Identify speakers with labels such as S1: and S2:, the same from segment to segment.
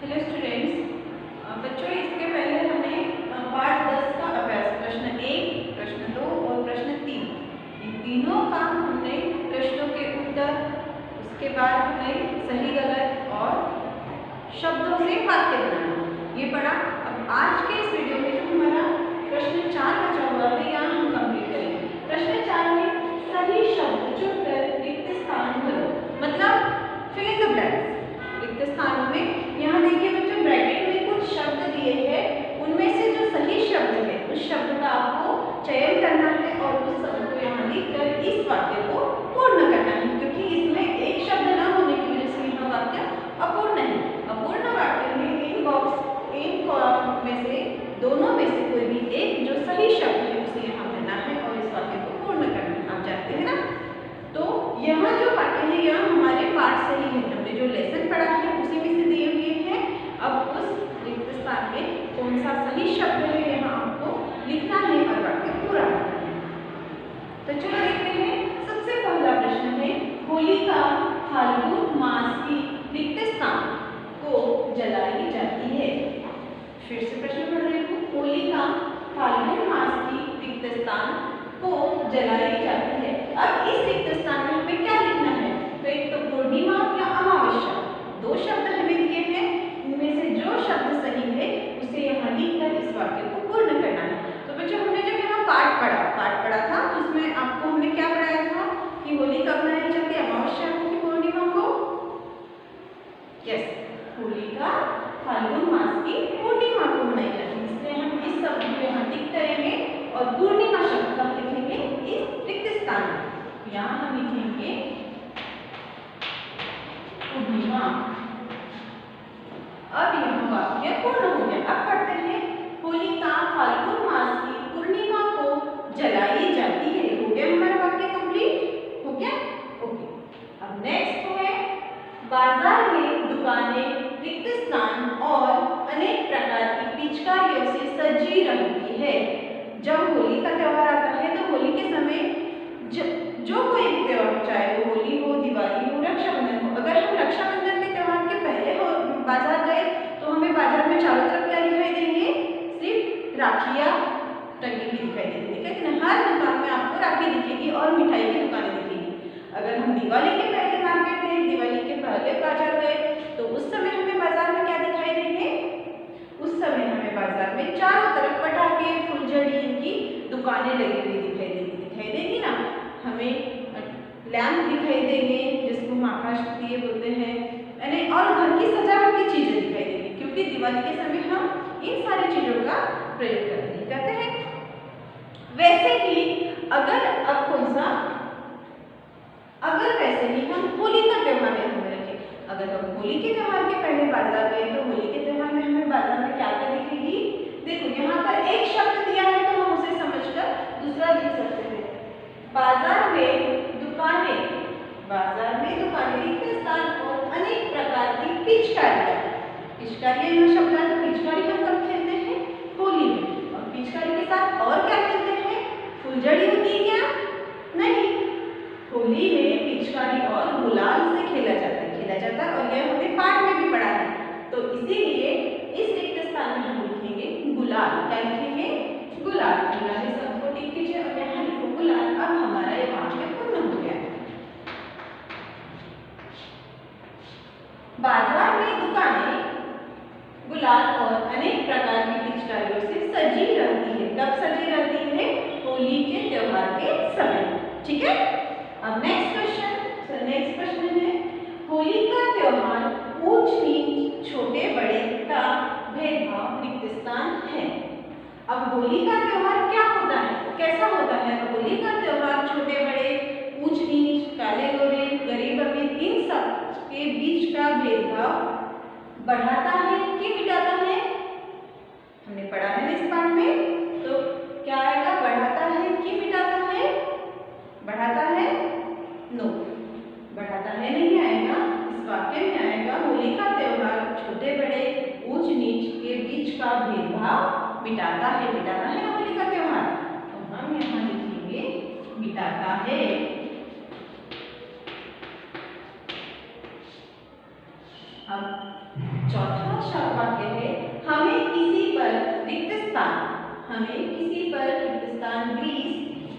S1: Hello students, बच्चों इसके पहले हमने पाठ 10 का अभ्यास प्रश्न 1, प्रश्न 2 और प्रश्न 3 इन तीनों का हमने प्रश्नों के उत्तर, उसके बाद हमने सही गलत और शब्दों से वाक्य बनाना ये पढ़ा। अब आज के इस वीडियो में जो हमारा प्रश्न 4 बचा हुआ है यहाँ हम कंप्लीट करेंगे। प्रश्न 4 में सही शब्द चुनकर रिक्त स्थान भरो, मतलब फिल इन द ब्लैंक्स। रिक्त स्थानों में यहाँ देखिए बच्चों ब्रैकेट में कुछ शब्द दिए हैं, उनमें से जो सही शब्द है उस शब्द का आपको चयन करना है और उस शब्द को यहाँ लिखकर इस वाक्य को पूर्ण करना है, क्योंकि इसमें एक शब्द न होने की वजह से यह वाक्य अपूर्ण है। अपूर्ण वाक्य में इन बॉक्स इन कॉलम में से दोनों में से कोई भी एक जो सही शब्द है उसे यहाँ भरना है और इस वाक्य को पूर्ण करना है। आप जानते हैं ना। तो यहाँ जो वाक्य है यहाँ हमारे पाठ से ही है, हमने जो लेसन पढ़ा है उसी में से दिए हुए हैं। अब उस रिक्त स्थान में कौन सा सही शब्द है यहाँ आपको लिखना है और वाक्य पूरा करना है। तो चलो देखते हैं। सबसे पहला प्रश्न है, होलिका फाल्गुन मास की रिक्त स्थान को जलाई जाती है। फिर से प्रश्न पढ़ रही हूँ। होलिका फाल्गुन मास की रिक्त स्थान को जलाई जाती है। अब इस रिक्त स्थान में हमें क्या लिखना है? तो एक तो पूर्णिमा या अमावस्या, दो शब्द हमें दिए हैं, इनमें से जो शब्द सही है उसे यहाँ लिखकर इस वाक्य को पूर्ण करना है। तो बच्चों हमने जब यहाँ पाठ पढ़ा था तो उसमें आपको हमने क्या पढ़ाया था कि होली कब मनाई जाती है? अमावस्या को कि पूर्णिमा को? यस, होलिका फाल्गुन मास की पूर्णिमा को मनाई जाती है। इसलिए हम इस शब्द को यहाँ टिक करेंगे और पूर्णिमा शब्द का लिखेंगे इस रिक्त स्थान में। यहाँ हम लिखेंगे पूर्णिमा। अब यह वाक्य पूर्ण हो गया। अब पढ़ते हैं, होलिका फाल्गुन मास की पूर्णिमा को जलाई जाती है। हो गया हमारा वाक्य कंप्लीट हो गया। ओके, अब नेक्स्ट है, बाजार में दुकानें रिक्त स्थान और अनेक प्रकार की पिचकारियों से सजी रहती है। जब होली का त्योहार आता है तो होली के समय जो कोई भी त्योहार, चाहे वो होली हो, दिवाली हो, रक्षाबंधन हो, अगर हम रक्षाबंधन के त्योहार के पहले हो बाजार गए तो हमें बाजार में चारों तरफ क्या दिखाई देंगे? सिर्फ राखियाँ टंगी हुई दिखाई देंगी। लेकिन हर दुकान में आपको राखी दिखेगी और मिठाई की दुकानें दिखेगी। अगर हम दिवाली के पहले मार्केट गए, दिवाली के पहले बाजार गए तो उस समय हमें बाजार में क्या दिखाई देंगे? उस समय हमें बाजार में चारों तरफ पटाखे, फुलझड़ी, इनकी दुकानें लगी हुई दिखाई देंगी ना। हमें लैंप दिखाई देंगे जिसको हम आकाश दिए बोलते हैं, यानी और घर की सजावट की चीजें दिखाई देंगी, क्योंकि दिवाली के समय हम इन सारी चीजों का प्रयोग करते हैं। वैसे ही अगर अब कौन सा, अगर वैसे ही हम होली का त्योहार ध्यान में रखें। अगर हम होली के त्योहार के पहले बाजार गए तो होली के त्योहार में हमें बाजार में क्या क्या दिखेगी? देखो यहाँ पर एक शब्द दिया है तो हम उसे समझकर दूसरा लिख सकते हैं। बाजार में दुकानें, बाजार में दुकानें रिक्त स्थान और अनेक प्रकार की पिचकारियाँ। पिचकारियाँ यहाँ शब्द है, तो पिचकारी हम कब खेलते हैं? होली में। और पिचकारी के साथ और क्या खेलते हैं? फुलझड़ी होती है क्या? नहीं, होली में पिचकारी और गुलाल से खेला जाता है और यह हमने पाठ में भी पढ़ा है। तो इसीलिए इस रिक्त स्थान में हम लिखेंगे गुलाल। क्या लिखेंगे? गुलाल। गुलाल इस शब्द को टिक कीजिए और यहाँ लिखो गुलाल। अब हमारा ये वाक्य पूर्ण हो गया। बाजार में दुकानें गुलाल और अनेक प्रकार की पिचकारियों से सजी रहती है। कब सजी रहती है? होली के त्योहार के समय। ठीक है। अब नेक्स्ट प्रश्न है, होली का त्योहार ऊंच नीच, छोटे बड़े का भेदभाव रिक्त स्थान है। अब होली का त्योहार क्या होता है? कैसा होता है? होली का त्योहार छोटे बड़े, ऊंच नीच, काले गोरे, गरीब अमीर, इन सब के बीच का भेदभाव बढ़ाता है कि मिटाता है? हमने पढ़ा है इस पाठ में। तो क्या आएगा? बढ़ाता है कि मिटाता है? बढ़ाता है? नो, बढ़ाता है नहीं आएगा। इस वाक्य में आएगा, होली का त्योहार छोटे बड़े, ऊंच नीच के बीच का भेदभाव मिटाता है। मिटाता है ना होली का त्योहार, तो हम यहाँ लिखेंगे मिटाता है। अब चौथा वाक्य है हमें किसी पर रिक्त स्थान ग्रीस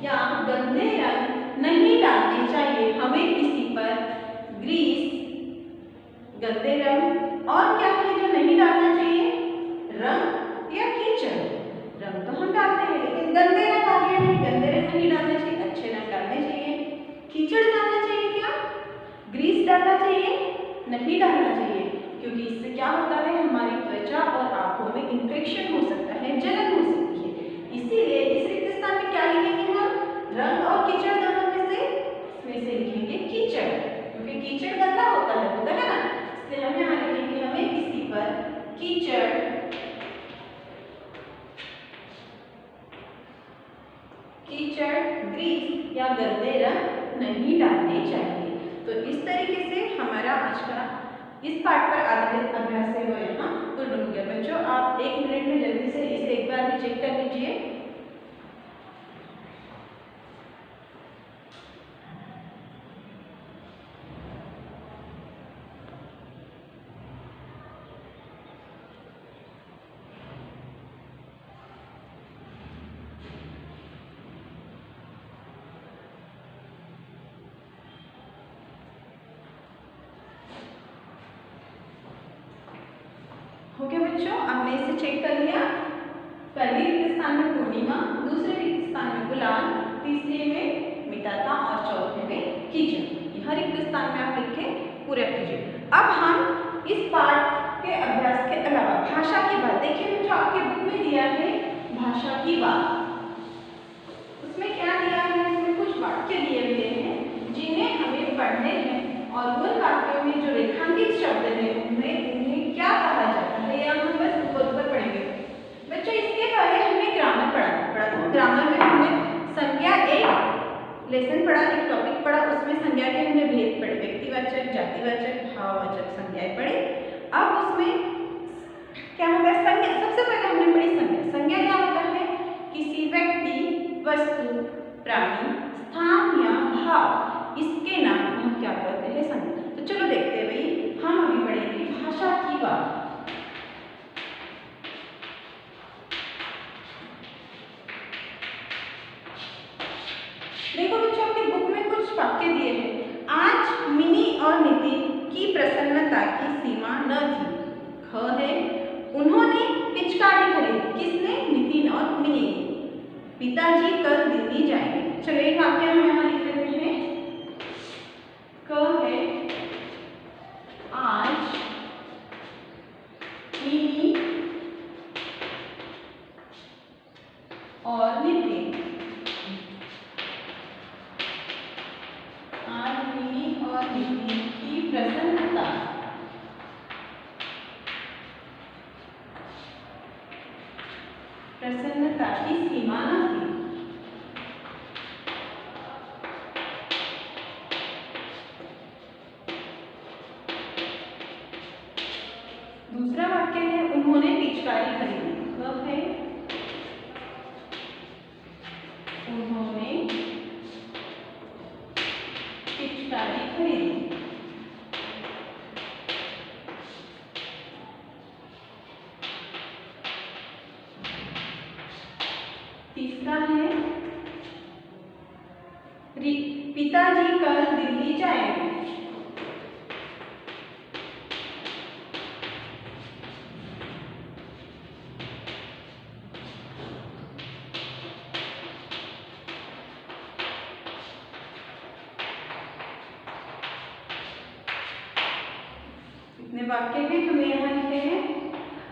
S1: या गंदे रंग नहीं डालने चाहिए। हमें किसी पर ग्रीस, गंदे रंग और क्या है जो नहीं डालना चाहिए? रंग या कीचड़। रंग तो हम डालते हैं लेकिन गंदे रंग आ गया है, गंदे रंग नहीं डालने चाहिए, अच्छे रंग डालने चाहिए। कीचड़ डालना चाहिए क्या? ग्रीस डालना चाहिए? नहीं डालना चाहिए, क्योंकि इससे क्या होता है हमारी त्वचा और आंखों में इन्फेक्शन हो सकता है, जलन हो सकती है। इसीलिए इस रिक्त स्थान में क्या लिखेंगे हम? रंग और कीचड़ दोनों में से इसमें से लिखेंगे कीचड़, क्योंकि कीचड़ गंदा होता है ना, इसलिए हम यहाँ लिखेंगे हमें किसी पर कीचड़, ग्रीस या गंदे रंग नहीं डालने चाहिए। तो इस तरीके से हमारा आज का इस पाठ पर आधारित अभ्यास है वो यहाँ पूर्ण हो गया। बच्चों आप 1 मिनट में जल्दी से इसे एक बार भी चेक कर लीजिए। ओके बच्चों, आपने इसे चेक कर लिया। पहले रिक्त स्थान में पूर्णिमा, दूसरे रिक्त स्थान में गुलाल, तीसरे में मिताता और चौथे में कीचड़। यह रिक्त स्थान में आप लिख के पूरा कीजिए। अब हम इस पाठ के अभ्यास के अलावा भाषा की बात देखिए, जो आपके बुक में दिया है भाषा की बात, उसमें क्या दिया है? इसमें कुछ वाक्य दिए हुए हैं जिन्हें हमें पढ़ने हैं और उन वाक्यों में जो रेखांकित शब्द है उन्हें क्या कहा जाता है या हम बस ऊपर पढ़ेंगे। बच्चों इसके पहले हमने ग्रामर पढ़ा था। ग्रामर में हमने संज्ञा एक लेसन पढ़ा, एक टॉपिक पढ़ा, उसमें संज्ञा के हमने भेद पढ़े, व्यक्तिवाचक, जातिवाचक, भाववाचक संज्ञाएं पढ़े। अब उसमें क्या होता है? संज्ञा सबसे पहले हमने पढ़ी संज्ञा। संज्ञा क्या होता है? किसी व्यक्ति, वस्तु, प्राणी, स्थान या भाव, इसके नाम हम क्या करते हैं? संज्ञा। तो चलो देखते हैं भाई, हम अभी पढ़ेंगे भाषा की बात। देखो बच्चों आपके बुक में कुछ वाक्य दिए हैं। आज मिनी और नितिन की प्रसन्नता की सीमा न थी। ख है उन्होंने पिचकारी खरीदी। किसने? नितिन और मिनी ने। पिताजी कल दिल्ली जाएंगे। चलो एक वाक्य हम यहाँ लिख लेते हैं। क है आज मिनी और नितिन, आज मिनी और नितिन की प्रसन्नता की सीमा न थी। दूसरा वाक्य है उन्होंने पिचकारी खरीदी। कब है? उन्होंने पिचकारी खरीदी। तीसरा है पिताजी कल दिल्ली जाएंगे। इतने वाक्य हैं हमने यहाँ लिखे हैं।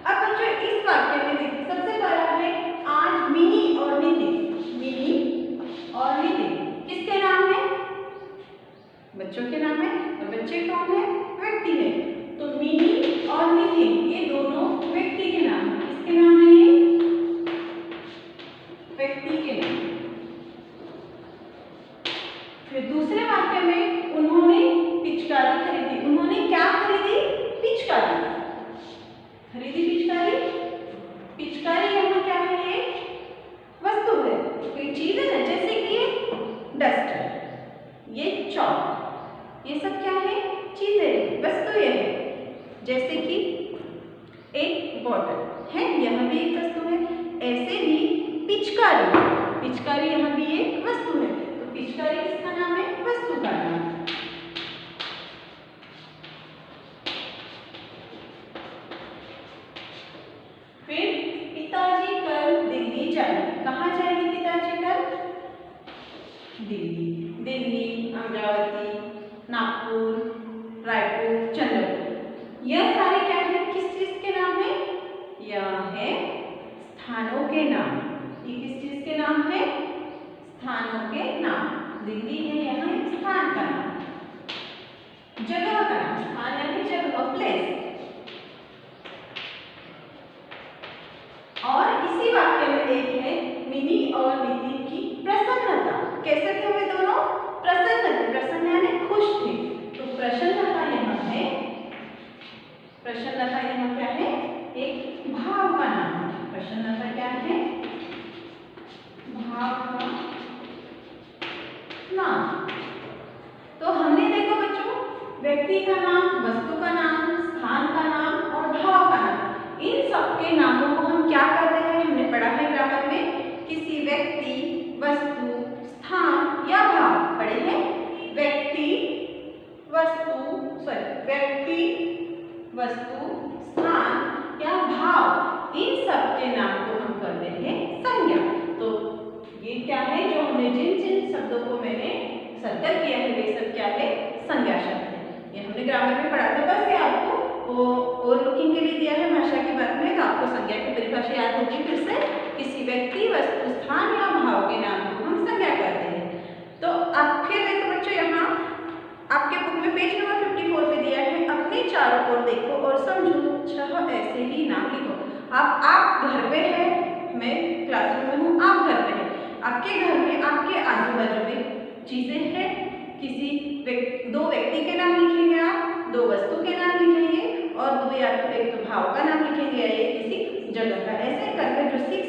S1: अब बच्चों इस वाक्य में देखिए, सबसे पहला है आज मिनी और नितिन। मिनी और नितिन किसके नाम है? बच्चों के नाम है। और बच्चे कौन है? व्यक्ति है। तो मिनी और नितिन ये दोनों व्यक्ति के नाम है। किसके नाम है? ये व्यक्ति के नाम। फिर दूसरे वाक्य में उन्होंने पिचकारी खरीदी। उन्होंने क्या खरीदी? पिचकारी खरीदी। पिचकारी, पिचकारी यहाँ क्या है? ये वस्तु है, कोई चीज है ना, जैसे कि ये डस्टर, ये चौक, ये सब है, यह भी एक वस्तु है। ऐसे ही पिचकारी, पिचकारी यहाँ भी एक वस्तु है। तो पिचकारी किसका नाम है? वस्तु का नाम। फिर पिताजी कल दिल्ली जाएंगे। कहाँ जाएंगे पिताजी कल? दिल्ली। दिल्ली, अमरावती, नागपुर, रायपुर, चंद्रपुर, यह सारे क्या है? किस चीज के नाम है? यह है स्थानों के नाम। ये किस चीज के नाम है? स्थानों के नाम। दिल्ली है यहाँ एक स्थान का नाम, जगह का नाम। स्थान यानी जगह, प्लेस। और इसी वाक्य में एक है मिनी और नितिन की प्रसन्नता। कैसे थे वे दोनों? प्रसन्न थे। प्रसन्न यानी खुश थे। तो प्रसन्नता यहाँ है, प्रसन्नता यहाँ क्या है? एक भाव का नाम है। प्रसन्नता क्या है? भाव का नाम। तो हमने देखो बच्चों, व्यक्ति का नाम, वस्तु का नाम, स्थान का नाम और भाव का नाम, इन सबके नामों को हम क्या कहते हैं? हमने पढ़ा है ग्रामर में, किसी व्यक्ति, वस्तु, स्थान या भाव। पढ़े हैं? व्यक्ति, वस्तु, स्थान या भाव, इन सब के नाम को हम कहते हैं संज्ञा। तो ये क्या है? जो हमने जिन जिन शब्दों को मैंने सर्कल किया है वे सब क्या है? संज्ञा शब्द है। ये हमने ग्रामर में पढ़ा था। बस ये आपको वो और लुकिंग के लिए दिया है भाषा की बात में, तो आपको संज्ञा की परिभाषा याद होगी। फिर से किसी व्यक्ति, वस्तु, स्थान या भाव के नाम को हम संज्ञा कहते हैं। तो अब फिर देखो बच्चों, यहाँ आपके बुक में पेज नंबर 54 पे दिया है, अपने चारों ओर देखो और समझो, 6 ऐसे ही नाम लिखो। आप घर पे है, मैं क्लासरूम में हूँ, आप घर पे हैं। आपके घर में, आपके आजू बाजू में चीजें हैं। किसी दो व्यक्ति के नाम लिखेंगे आप, दो वस्तु के नाम लिखेंगे और दो या एक तो भाव का नाम लिखेंगे, या एक किसी जगह का। ऐसे करके जो 6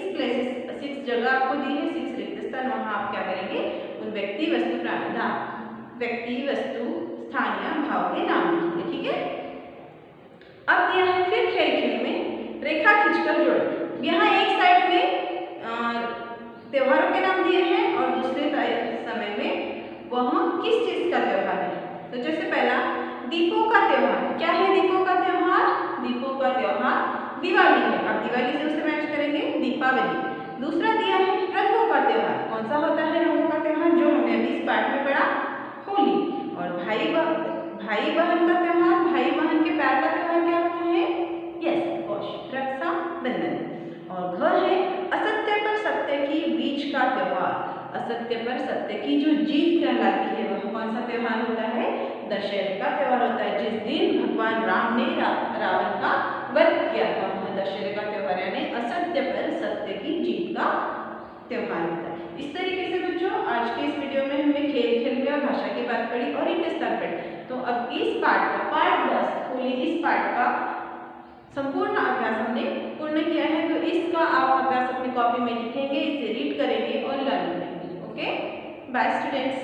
S1: जगह आपको दी है, 6 रिक्त स्थान, वहाँ आप क्या करेंगे? उन व्यक्ति, वस्तु, स्थान या भाव के नाम लिखेंगे। ठीक है? अब दिया है फिर खेल में रेखा खींचकर जोड़ो। यहाँ एक साइड में त्योहारों के नाम दिए हैं और दूसरे समय में वह किस चीज का त्योहार है। तो जैसे पहला दीपों का त्योहार। क्या है दीपों का त्योहार? दीपों का त्योहार दिवाली है। अब दिवाली से उसे मैच करेंगे, दीपावली। दूसरा दिया है रंगों का त्योहार। कौन सा होता है रंगों का त्योहार? जो हमने अभी इस पाठ में पढ़ा, होली। और भाई बहन का त्योहार, भाई बहन के प्यार का त्योहार क्या होता है? यस, रक्षाबंधन। और घ है असत्य पर सत्य की बीच का त्योहार। असत्य पर सत्य की जो जीत कहलाती है, वह कौन सा त्योहार होता है? दशहरे का त्योहार होता है। जिस दिन भगवान राम ने रावण का वध किया था, वह दशहरे का त्योहार, यानी असत्य पर सत्य की जीत का त्योहार होता है। इस तरीके से बच्चों आज के इस वीडियो में हमने खेल में और भाषा की बात पढ़ी और एक स्तर पढ़ी। तो अब इस पाठ का पार्ट 10 होली, इस पाठ का संपूर्ण अभ्यास हमने पूर्ण किया है। तो इसका आप अभ्यास अपनी कॉपी में लिखेंगे, इसे रीड करेंगे और लर्न करेंगे। Okay, bye students.